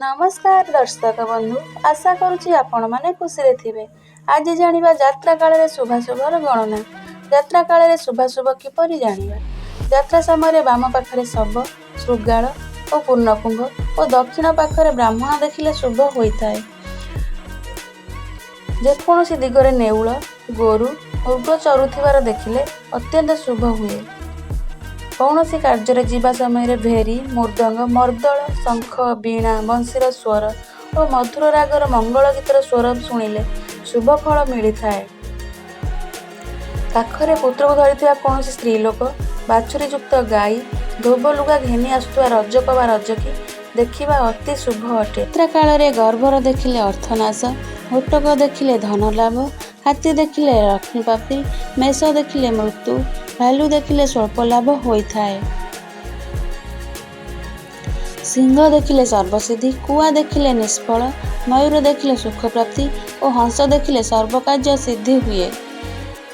नमस्कार दर्शक बंधु, आशा करुछि आपण माने खुशी रे थिबे। आज जानिबा यात्रा काल रे शुभाशुभर गणना। यात्रा काल रे शुभाशुभ किपरि जानिबा। यात्रा समय बाम पाखरे शव, शृगाल और पूर्णकुंभ और दक्षिण पाखरे ब्राह्मण देखिले शुभ होइताए। जेकोसी दिगरे नेउल, गोरु, मृग चरुथिबार देखिले अत्यंत शुभ हुए। कौनसी कार्य जीवा समय भेरी, मृदंग, मर्दल, शंख, वीणा, बंशीर स्वर और मधुर रागर मंगल गीतर स्वर शुणिले शुभ फल मिलिथाए। पाखरे पुत्र को धरिथिबा कौनसी स्त्री लोक, बाछुरी युक्त गाई, धोब लुगा घेनी आसुवा रजक बा रजकी देखिबा अति शुभ अटे। यात्रा काल रे गर्भर देखिले अर्थनाश, घोटक देखिले धन लाभ, हाथी देखिले लक्ष्मी प्राप्ति, मेष देखिले मृत्यु, भालू देखिले स्वल्प लाभ होइथाए। सिंह देखिले सर्वसिद्धि, कुआ देखिले निष्फल, मयूर देखिले सुख प्राप्ति और हंस देखिले सर्वकार्य सिद्धि हुए।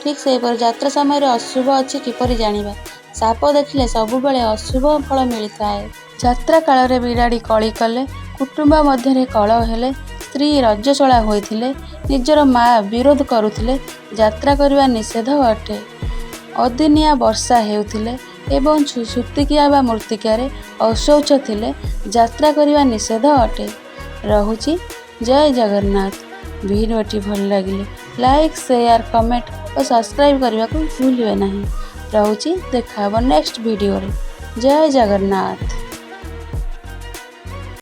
ठीक सेपर यात्रा समय अशुभ अच्छी किपरि जानिबा। साप देखिले सबुबेले अशुभ फल मिलिथाए। यात्रा काल रे बिराड़ी कली कले, कुटुंब मध्य कलह हेले, स्त्री रजस्वला होइथिले, निजर माँ विरोध करुथिले, यात्रा करबा निषेध अटे। अदिनिया वर्षा हेउथिले एवं सुतिकिया बा मृत्तिकारे अशौच थिले यात्रा करबा निषेध अटे। रहुछि जय जगन्नाथ। वीडियोटी भल लागिले लाइक, शेयर, कमेंट और सब्सक्राइब करने को भूलिए नहीं। रहुछि देखा नेक्स्ट वीडियो रे। जय जगन्नाथ।